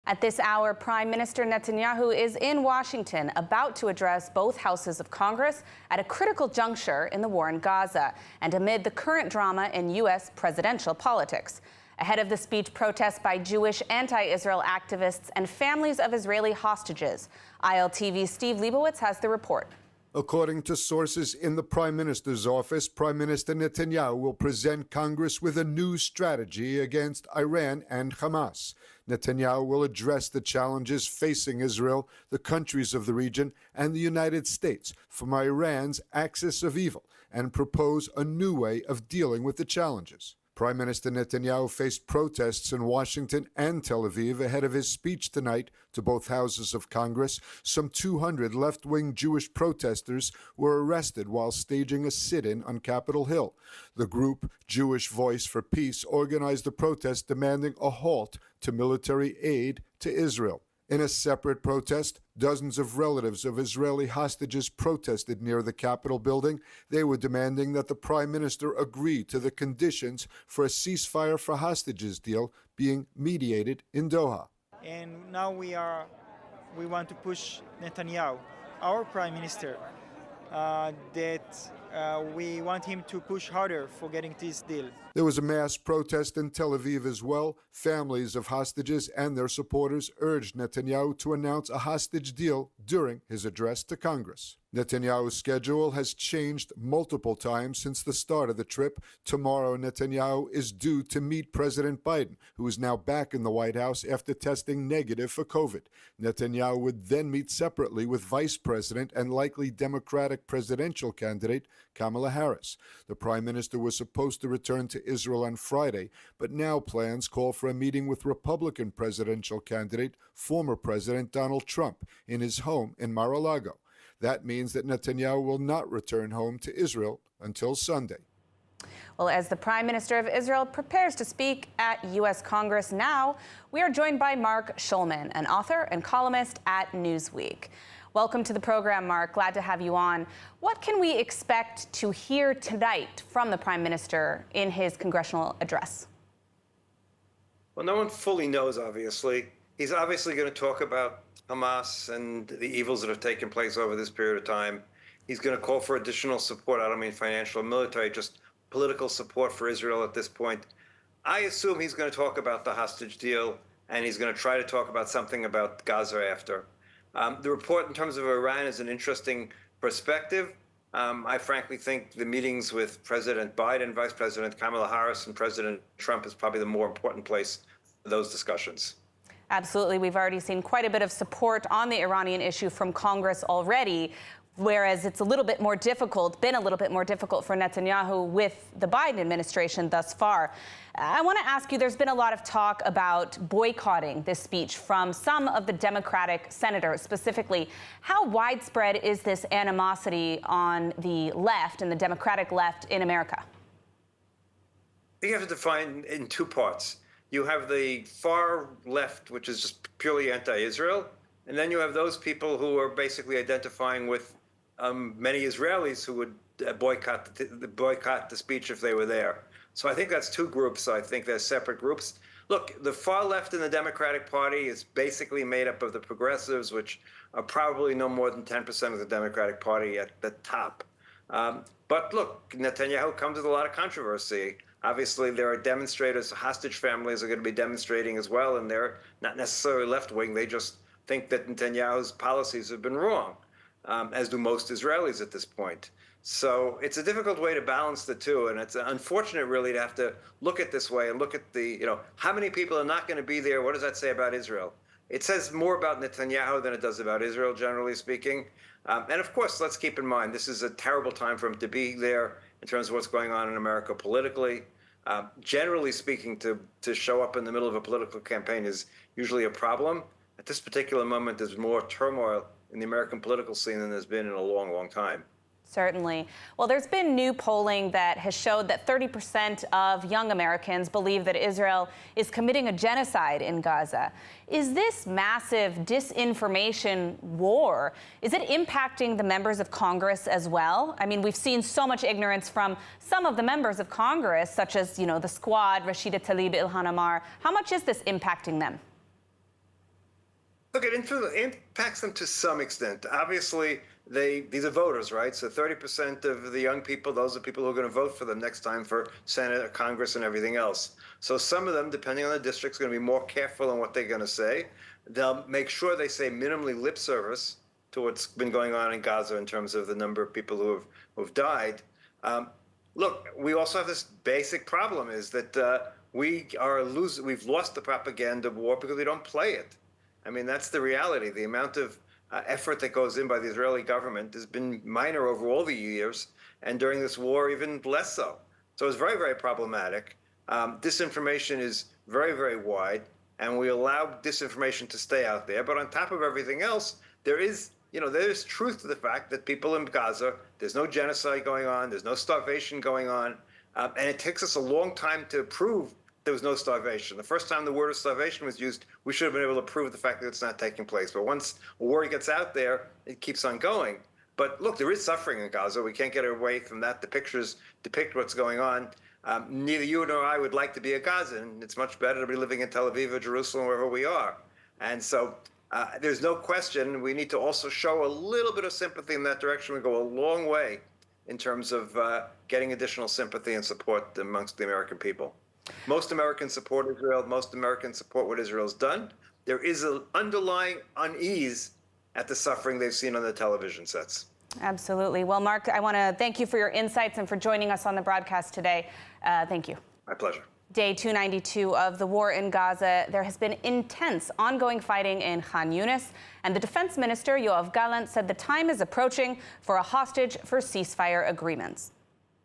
At this hour, Prime Minister Netanyahu is in Washington, about to address both houses of Congress at a critical juncture in the war in Gaza and amid the current drama in U.S. presidential politics. Ahead of the speech, protests by Jewish anti-Israel activists and families of Israeli hostages. ILTV's Steve Leibowitz has the report. According to sources in the Prime Minister's office, Prime Minister Netanyahu will present Congress with a new strategy against Iran and Hamas. Netanyahu will address the challenges facing Israel, the countries of the region, and the United States from Iran's axis of evil and propose a new way of dealing with the challenges. Prime Minister Netanyahu faced protests in Washington and Tel Aviv ahead of his speech tonight to both houses of Congress. Some 200 left-wing Jewish protesters were arrested while staging a sit-in on Capitol Hill. The group Jewish Voice for Peace organized the protest demanding a halt to military aid to Israel. In a separate protest, dozens of relatives of Israeli hostages protested near the Capitol building. They were demanding that the Prime Minister agree to the conditions for a ceasefire for hostages deal being mediated in Doha. And now we want to push Netanyahu, our Prime Minister, that we want him to push harder for getting this deal. There was a mass protest in Tel Aviv as well. Families of hostages and their supporters urged Netanyahu to announce a hostage deal during his address to Congress. Netanyahu's schedule has changed multiple times since the start of the trip. Tomorrow, Netanyahu is due to meet President Biden, who is now back in the White House after testing negative for COVID. Netanyahu would then meet separately with Vice President and likely Democratic presidential candidate Kamala Harris. The Prime Minister was supposed to return to Israel on Friday, but now plans call for a meeting with Republican presidential candidate, former President Donald Trump, in his home in Mar-a-Lago. That means that Netanyahu will not return home to Israel until Sunday. Well, as the Prime Minister of Israel prepares to speak at U.S. Congress now, we are joined by Mark Schulman, an author and columnist at Newsweek. Welcome to the program, Mark. Glad to have you on. What can we expect to hear tonight from the Prime Minister in his congressional address? Well, no one fully knows, obviously. He's obviously going to talk about Hamas and the evils that have taken place over this period of time. He's going to call for additional support. I don't mean financial or military, just political support for Israel at this point. I assume he's going to talk about the hostage deal, and he's going to try to talk about something about Gaza after. The report in terms of Iran is an interesting perspective. I frankly think the meetings with President Biden, Vice President Kamala Harris, and President Trump is probably the more important place for those discussions. Absolutely. We've already seen quite a bit of support on the Iranian issue from Congress already, whereas it's been a little bit more difficult for Netanyahu with the Biden administration thus far. I want to ask you, there's been a lot of talk about boycotting this speech from some of the Democratic senators specifically. How widespread is this animosity on the left and the Democratic left in America? You have to define in two parts. You have the far left, which is just purely anti-Israel, and then you have those people who are basically identifying with many Israelis who would boycott the speech if they were there. So I think that's two groups. I think they're separate groups. Look, the far left in the Democratic Party is basically made up of the progressives, which are probably no more than 10% of the Democratic Party at the top. But look, Netanyahu comes with a lot of controversy. Obviously, there are demonstrators, hostage families are going to be demonstrating as well, and they're not necessarily left-wing. They just think that Netanyahu's policies have been wrong, as do most Israelis at this point. So it's a difficult way to balance the two, and it's unfortunate, really, to have to look at this way and look at the, how many people are not going to be there? What does that say about Israel? It says more about Netanyahu than it does about Israel, generally speaking. And of course, let's keep in mind, this is a terrible time for him to be there in terms of what's going on in America politically. Generally speaking, to show up in the middle of a political campaign is usually a problem. At this particular moment, there's more turmoil in the American political scene than there's been in a long, long time. Certainly. Well, there's been new polling that has showed that 30% of young Americans believe that Israel is committing a genocide in Gaza. Is this massive disinformation war, is it impacting the members of Congress as well? I mean, we've seen so much ignorance from some of the members of Congress, such as, the Squad, Rashida Tlaib, Ilhan Omar. How much is this impacting them? it impacts them to some extent. Obviously, these are voters, right? So 30% of the young people, those are people who are going to vote for them next time for Senate, or Congress, and everything else. So some of them, depending on the district, are going to be more careful on what they're going to say. They'll make sure they say minimally lip service to what's been going on in Gaza in terms of the number of people who have died. Look, we also have this basic problem: is that we've lost the propaganda war because we don't play it. I mean, that's the reality. The amount of effort that goes in by the Israeli government has been minor over all the years, and during this war, even less so. So it's very, very problematic. Disinformation is very, very wide, and we allow disinformation to stay out there. But on top of everything else, there is truth to the fact that people in Gaza, there's no genocide going on, there's no starvation going on, and it takes us a long time to prove there was no starvation. The first time the word of starvation was used, we should have been able to prove the fact that it's not taking place. But once a war gets out there, it keeps on going. But look, there is suffering in Gaza. We can't get away from that. The pictures depict what's going on. Neither you nor I would like to be a Gazan. It's much better to be living in Tel Aviv or Jerusalem, wherever we are. And so there's no question we need to also show a little bit of sympathy in that direction. We go a long way in terms of getting additional sympathy and support amongst the American people. Most Americans support Israel. Most Americans support what Israel's done. There is an underlying unease at the suffering they've seen on the television sets. Absolutely. Well, Mark, I want to thank you for your insights and for joining us on the broadcast today. Thank you. My pleasure. Day 292 of the war in Gaza. There has been intense ongoing fighting in Khan Yunis, and the defense minister, Yoav Gallant, said the time is approaching for a hostage for ceasefire agreements.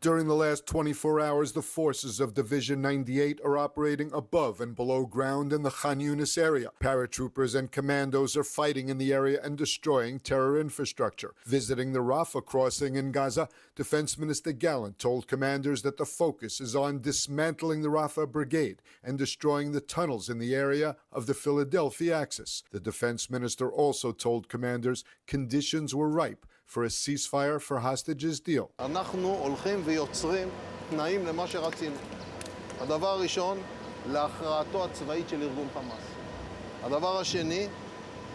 During the last 24 hours, the forces of Division 98 are operating above and below ground in the Khan Yunis area. Paratroopers and commandos are fighting in the area and destroying terror infrastructure. Visiting the Rafah crossing in Gaza, Defense Minister Gallant told commanders that the focus is on dismantling the Rafah brigade and destroying the tunnels in the area of the Philadelphia axis. The defense minister also told commanders conditions were ripe for a ceasefire for hostages deal. אנחנו הולכים ויוצרים תנאים למה שרצינו. הדבר הראשון, להכרעתו הצבאית של ארגון חמאס. הדבר השני,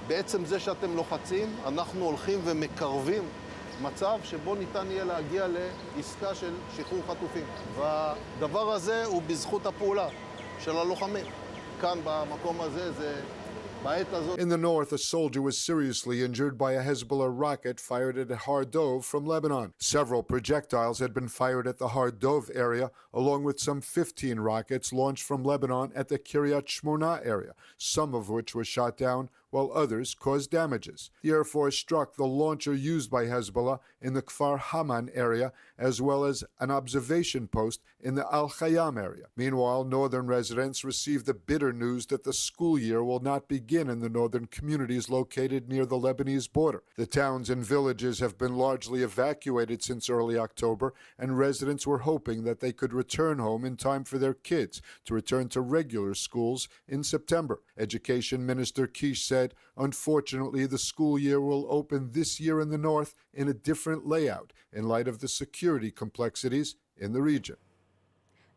בעצם זה שאתם לוחצים, אנחנו הולכים ומקרבים מצב שבו ניתן יהיה להגיע לעסקה של שחרור חטופים. והדבר הזה הוא בזכות הפעולה של הלוחמים. כאן במקום הזה זה In the north, a soldier was seriously injured by a Hezbollah rocket fired at Har Dov from Lebanon. Several projectiles had been fired at the Har Dov area, along with some 15 rockets launched from Lebanon at the Kiryat Shmona area, some of which were shot down, while others caused damages. The Air Force struck the launcher used by Hezbollah in the Kfar Haman area, as well as an observation post in the Al Khayyam area. Meanwhile, northern residents received the bitter news that the school year will not begin in the northern communities located near the Lebanese border. The towns and villages have been largely evacuated since early October, and residents were hoping that they could return home in time for their kids to return to regular schools in September. Education Minister Kish said, unfortunately, the school year will open this year in the north in a different layout in light of the security complexities in the region.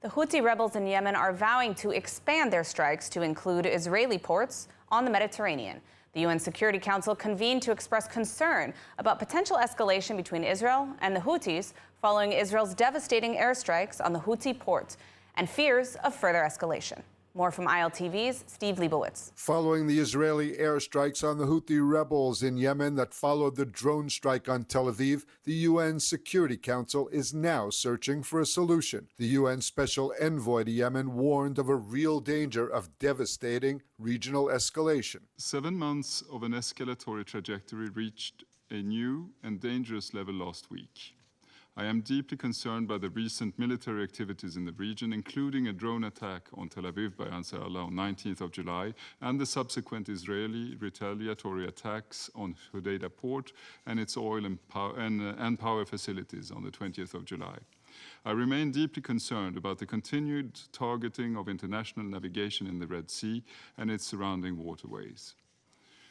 The Houthi rebels in Yemen are vowing to expand their strikes to include Israeli ports on the Mediterranean. The UN Security Council convened to express concern about potential escalation between Israel and the Houthis following Israel's devastating airstrikes on the Houthi ports and fears of further escalation. More from ILTV's Steve Leibowitz. Following the Israeli airstrikes on the Houthi rebels in Yemen that followed the drone strike on Tel Aviv, the UN Security Council is now searching for a solution. The UN Special Envoy to Yemen warned of a real danger of devastating regional escalation. 7 months of an escalatory trajectory reached a new and dangerous level last week. I am deeply concerned by the recent military activities in the region, including a drone attack on Tel Aviv by Ansar Allah on 19th of July, and the subsequent Israeli retaliatory attacks on Hodeidah port and its oil and power facilities on the 20th of July. I remain deeply concerned about the continued targeting of international navigation in the Red Sea and its surrounding waterways.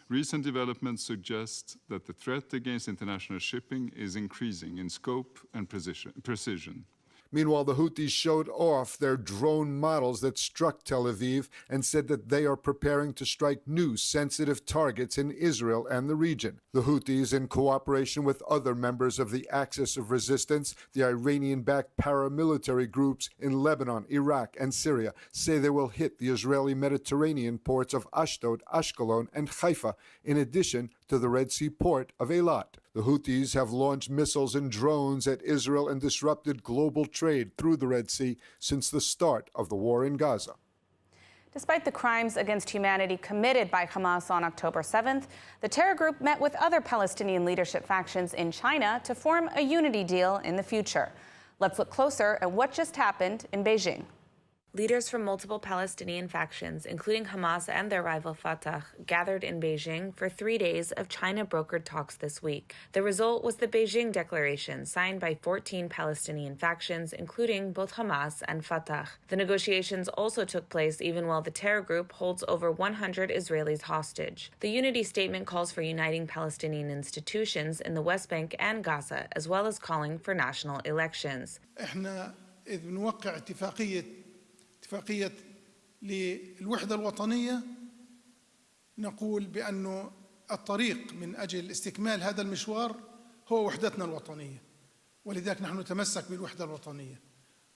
Recent developments suggest that the threat against international shipping is increasing in scope and precision. Meanwhile, the Houthis showed off their drone models that struck Tel Aviv and said that they are preparing to strike new sensitive targets in Israel and the region. The Houthis, in cooperation with other members of the Axis of Resistance, the Iranian-backed paramilitary groups in Lebanon, Iraq, and Syria, say they will hit the Israeli Mediterranean ports of Ashdod, Ashkelon, and Haifa, in addition to the Red Sea port of Eilat. The Houthis have launched missiles and drones at Israel and disrupted global trade through the Red Sea since the start of the war in Gaza. Despite the crimes against humanity committed by Hamas on October 7th, the terror group met with other Palestinian leadership factions in China to form a unity deal in the future. Let's look closer at what just happened in Beijing. Leaders from multiple Palestinian factions, including Hamas and their rival Fatah, gathered in Beijing for 3 days of China-brokered talks this week. The result was the Beijing Declaration, signed by 14 Palestinian factions, including both Hamas and Fatah. The negotiations also took place even while the terror group holds over 100 Israelis hostage. The unity statement calls for uniting Palestinian institutions in the West Bank and Gaza, as well as calling for national elections. احنا إذ بنوقع اتفاقية للوحدة الوطنية نقول بأنه الطريق من أجل استكمال هذا المشوار هو وحدتنا الوطنية، ولذلك نحن نتمسك بالوحدة الوطنية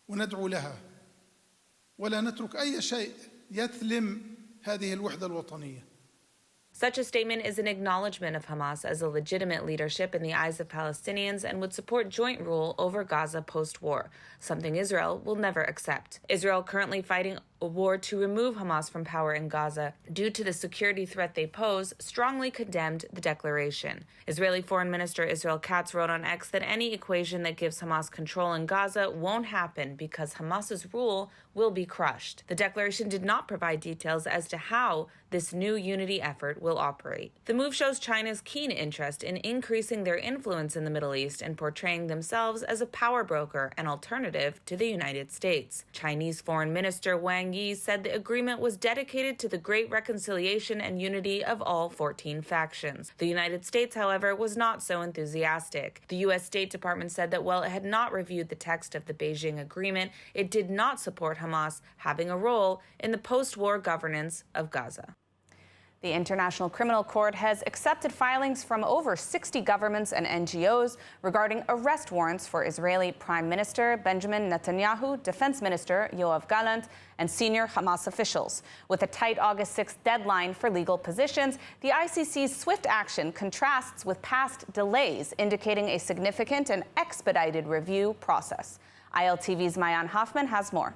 وندعو لها ولا نترك أي شيء يثلم هذه الوحدة الوطنية. Such a statement is an acknowledgement of Hamas as a legitimate leadership in the eyes of Palestinians and would support joint rule over Gaza post-war, something Israel will never accept. Israel currently fighting a war to remove Hamas from power in Gaza due to the security threat they pose, strongly condemned the declaration. Israeli Foreign Minister Israel Katz wrote on X that any equation that gives Hamas control in Gaza won't happen because Hamas's rule will be crushed. The declaration did not provide details as to how this new unity effort will operate. The move shows China's keen interest in increasing their influence in the Middle East and portraying themselves as a power broker and alternative to the United States. Chinese Foreign Minister Wang Yi said the agreement was dedicated to the great reconciliation and unity of all 14 factions. The United States, however, was not so enthusiastic. The U.S. State Department said that while it had not reviewed the text of the Beijing agreement, it did not support Hamas having a role in the post-war governance of Gaza. The International Criminal Court has accepted filings from over 60 governments and NGOs regarding arrest warrants for Israeli Prime Minister Benjamin Netanyahu, Defense Minister Yoav Gallant, and senior Hamas officials. With a tight August 6th deadline for legal positions, the ICC's swift action contrasts with past delays, indicating a significant and expedited review process. ILTV's Mayan Hoffman has more.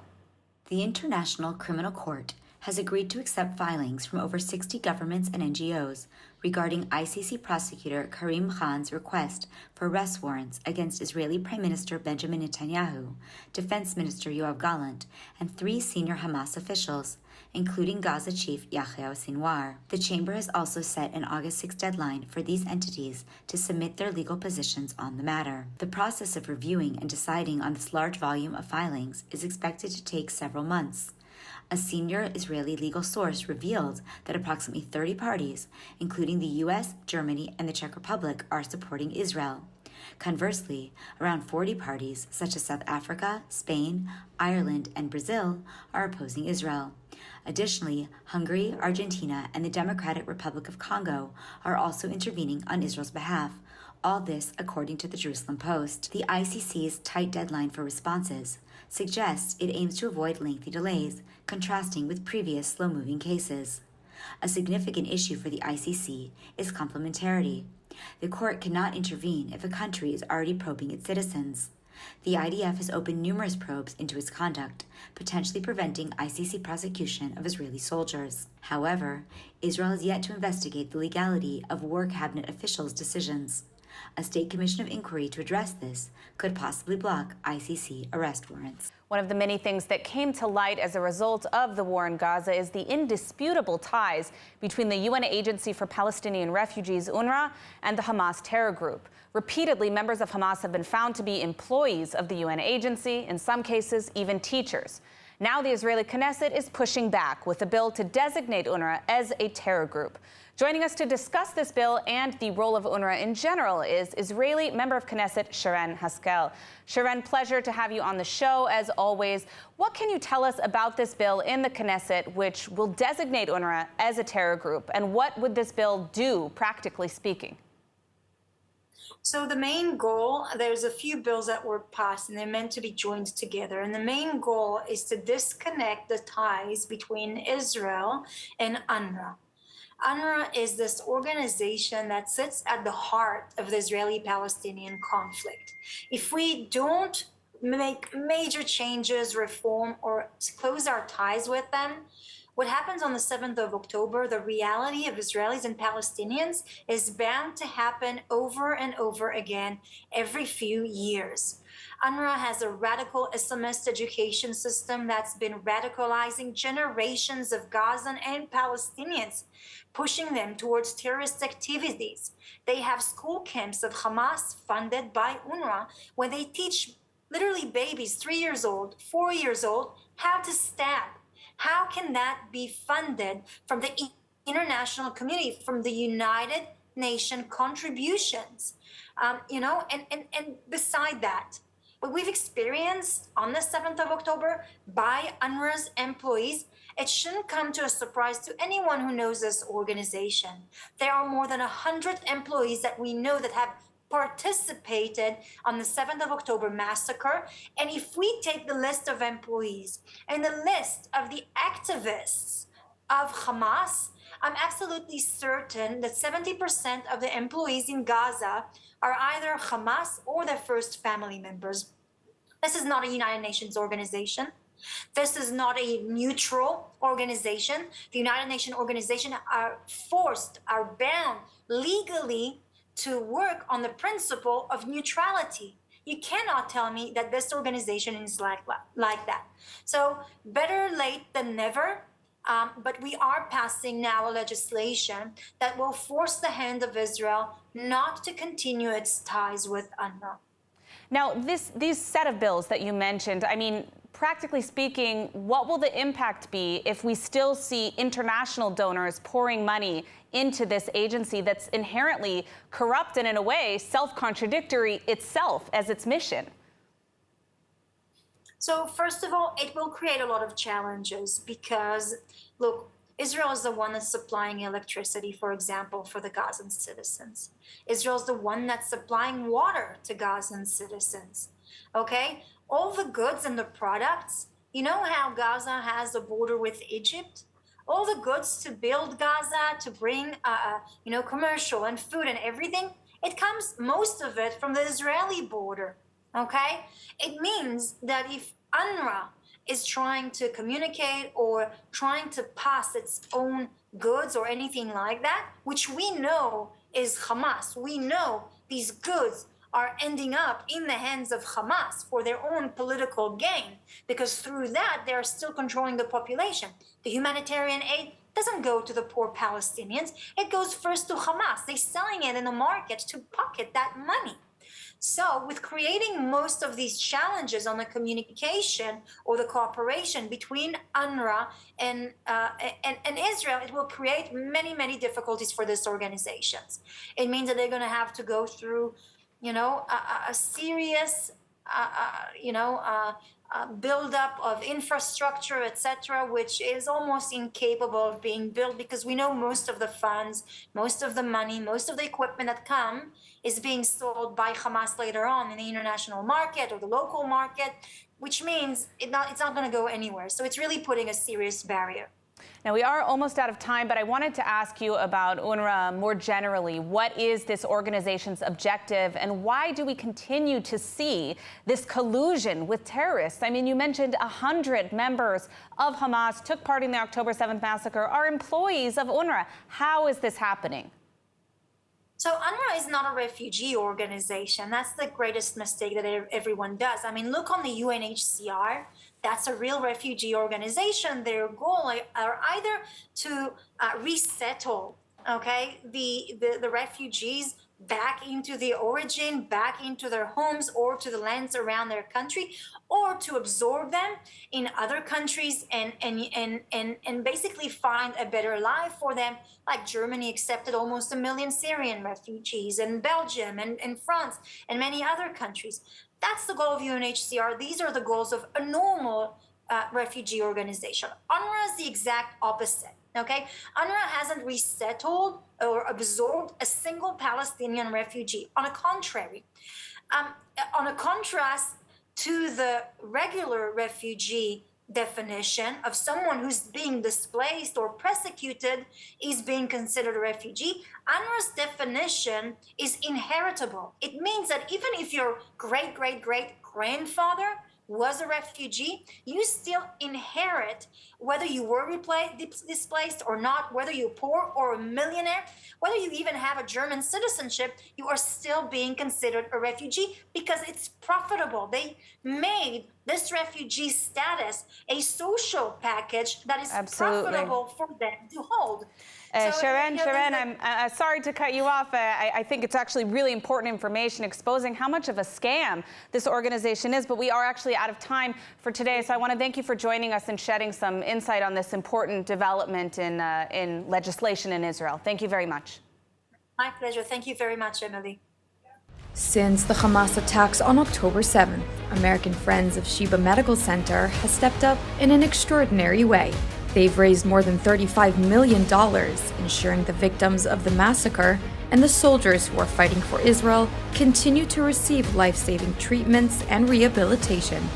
The International Criminal Court has agreed to accept filings from over 60 governments and NGOs regarding ICC prosecutor Karim Khan's request for arrest warrants against Israeli Prime Minister Benjamin Netanyahu, Defense Minister Yoav Gallant, and 3 senior Hamas officials, including Gaza Chief Yahya Sinwar. The chamber has also set an August 6 deadline for these entities to submit their legal positions on the matter. The process of reviewing and deciding on this large volume of filings is expected to take several months. A senior Israeli legal source revealed that approximately 30 parties, including the U.S., Germany, and the Czech Republic, are supporting Israel. Conversely, around 40 parties, such as South Africa, Spain, Ireland, and Brazil, are opposing Israel. Additionally, Hungary, Argentina, and the Democratic Republic of Congo are also intervening on Israel's behalf. All this according to the Jerusalem Post. The ICC's tight deadline for responses suggests it aims to avoid lengthy delays, contrasting with previous slow-moving cases. A significant issue for the ICC is complementarity. The court cannot intervene if a country is already probing its citizens. The IDF has opened numerous probes into its conduct, potentially preventing ICC prosecution of Israeli soldiers. However, Israel has yet to investigate the legality of War Cabinet officials' decisions. A state commission of inquiry to address this could possibly block ICC arrest warrants. One of the many things that came to light as a result of the war in Gaza is the indisputable ties between the UN Agency for Palestinian Refugees, UNRWA, and the Hamas terror group. Repeatedly, members of Hamas have been found to be employees of the UN agency, in some cases even teachers. Now the Israeli Knesset is pushing back with a bill to designate UNRWA as a terror group. Joining us to discuss this bill and the role of UNRWA in general is Israeli member of Knesset Sharon Haskel. Sharon, pleasure to have you on the show as always. What can you tell us about this bill in the Knesset which will designate UNRWA as a terror group? And what would this bill do, practically speaking? So the main goal, there's a few bills that were passed and they're meant to be joined together. And the main goal is to disconnect the ties between Israel and UNRWA. UNRWA is this organization that sits at the heart of the Israeli-Palestinian conflict. If we don't make major changes, reform, or close our ties with them, what happens on the 7th of October, the reality of Israelis and Palestinians is bound to happen over and over again every few years. UNRWA has a radical Islamist education system that's been radicalizing generations of Gazan and Palestinians, pushing them towards terrorist activities. They have school camps of Hamas funded by UNRWA where they teach literally babies 3 years old, 4 years old, how to stab. How can that be funded from the international community, from the United Nations contributions? And beside that, what we've experienced on the 7th of October by UNRWA's employees, it shouldn't come to a surprise to anyone who knows this organization. There are more than 100 employees that we know that have participated on the 7th of October massacre. And if we take the list of employees and the list of the activists of Hamas, I'm absolutely certain that 70% of the employees in Gaza are either Hamas or their first family members. This is not a United Nations organization. This is not a neutral organization. The United Nations organization are bound legally to work on the principle of neutrality. You cannot tell me that this organization is like that. So better late than never, but we are passing now a legislation that will force the hand of Israel not to continue its ties with UNRWA. Now, these set of bills that you mentioned, I mean, practically speaking, what will the impact be if we still see international donors pouring money into this agency that's inherently corrupt and, in a way, self-contradictory itself as its mission? So, first of all, it will create a lot of challenges because, look, Israel is the one that's supplying electricity, for example, for the Gazan citizens. Israel is the one that's supplying water to Gazan citizens, okay? All the goods and the products, you know how Gaza has a border with Egypt? All the goods to build Gaza, to bring, commercial and food and everything, it comes, most of it, from the Israeli border, okay? It means that if UNRWA is trying to communicate or trying to pass its own goods or anything like that, which we know is Hamas, we know these goods are ending up in the hands of Hamas for their own political gain, because through that, they're still controlling the population. The humanitarian aid doesn't go to the poor Palestinians. It goes first to Hamas. They're selling it in the market to pocket that money. So with creating most of these challenges on the communication or the cooperation between UNRWA and Israel, it will create many, many difficulties for these organizations. It means that they're going to have to go through a serious, build-up of infrastructure, etc., which is almost incapable of being built because we know most of the funds, most of the money, most of the equipment that come is being sold by Hamas later on in the international market or the local market, which means it's not going to go anywhere. So it's really putting a serious barrier. Now, we are almost out of time, but I wanted to ask you about UNRWA more generally. What is this organization's objective, and why do we continue to see this collusion with terrorists? I mean, you mentioned 100 members of Hamas took part in the October 7th massacre, are employees of UNRWA. How is this happening? So UNRWA is not a refugee organization. That's the greatest mistake that everyone does. I mean, look on the UNHCR. That's a real refugee organization. Their goal are either to resettle okay, the refugees back into the origin, back into their homes or to the lands around their country, or to absorb them in other countries and basically find a better life for them. Like Germany accepted almost 1 million Syrian refugees, and Belgium and France and many other countries. That's the goal of UNHCR. These are the goals of a normal refugee organization. UNRWA is the exact opposite. Okay, UNRWA hasn't resettled or absorbed a single Palestinian refugee. On the contrary, on a contrast to the regular refugee definition of someone who's being displaced or persecuted is being considered a refugee, UNRWA's definition is inheritable. It means that even if your great-great-great-grandfather was a refugee, you still inherit whether you were displaced or not, whether you're poor or a millionaire, whether you even have a German citizenship, you are still being considered a refugee because it's profitable. They made this refugee status a social package that is profitable for them to hold. Sharon, I'm sorry to cut you off. I think it's actually really important information exposing how much of a scam this organization is, but we are actually out of time for today. So I want to thank you for joining us and shedding some insight on this important development in legislation in Israel. Thank you very much. My pleasure. Thank you very much, Emily. Since the Hamas attacks on October 7th, American Friends of Sheba Medical Center has stepped up in an extraordinary way. They've raised more than $35 million, ensuring the victims of the massacre and the soldiers who are fighting for Israel continue to receive life-saving treatments and rehabilitation.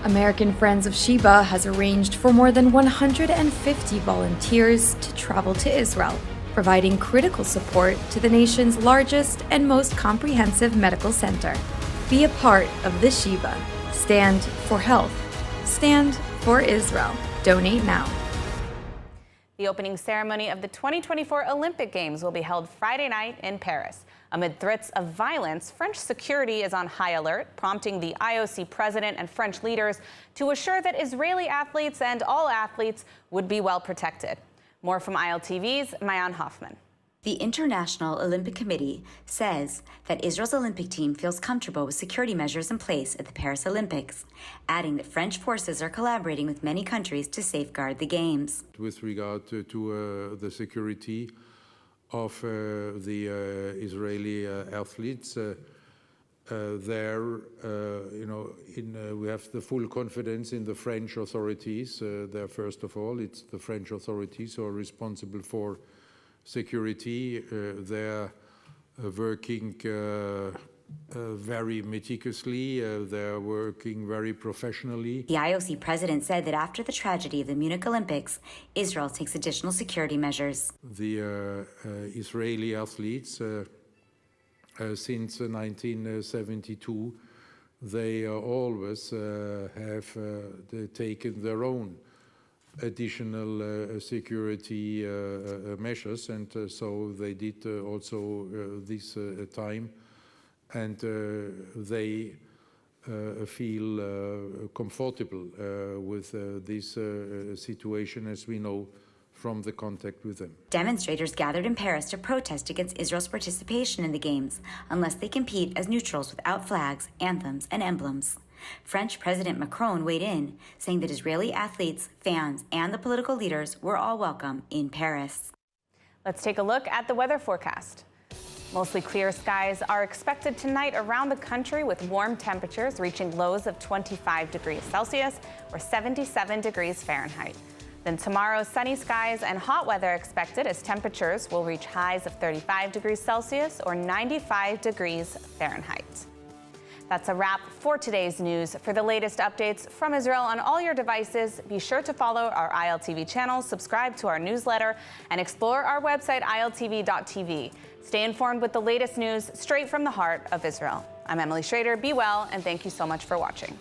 American Friends of Sheba has arranged for more than 150 volunteers to travel to Israel, providing critical support to the nation's largest and most comprehensive medical center. Be a part of the Sheba. Stand for health. Stand for Israel. Donate now. The opening ceremony of the 2024 Olympic Games will be held Friday night in Paris. Amid threats of violence, French security is on high alert, prompting the IOC president and French leaders to assure that Israeli athletes and all athletes would be well protected. More from ILTV's Mayan Hoffman. The International Olympic Committee says that Israel's Olympic team feels comfortable with security measures in place at the Paris Olympics, adding that French forces are collaborating with many countries to safeguard the Games. With regard to the security of the Israeli athletes, we have the full confidence in the French authorities. First of all, it's the French authorities who are responsible for security. They're working very meticulously. They're working very professionally. The IOC president said that after the tragedy of the Munich Olympics, Israel takes additional security measures. The Israeli athletes, since 1972, they always have taken their own additional security measures, and so they did also this time, and they feel comfortable with this situation, as we know from the contact with them. Demonstrators gathered in Paris to protest against Israel's participation in the Games unless they compete as neutrals without flags, anthems, and emblems. French President Macron weighed in, saying that Israeli athletes, fans, and the political leaders were all welcome in Paris. Let's take a look at the weather forecast. Mostly clear skies are expected tonight around the country, with warm temperatures reaching lows of 25 degrees Celsius or 77 degrees Fahrenheit. Then tomorrow, sunny skies and hot weather expected, as temperatures will reach highs of 35 degrees Celsius or 95 degrees Fahrenheit. That's a wrap for today's news. For the latest updates from Israel on all your devices, be sure to follow our ILTV channel, subscribe to our newsletter, and explore our website, iltv.tv. Stay informed with the latest news straight from the heart of Israel. I'm Emily Schrader. Be well, and thank you so much for watching.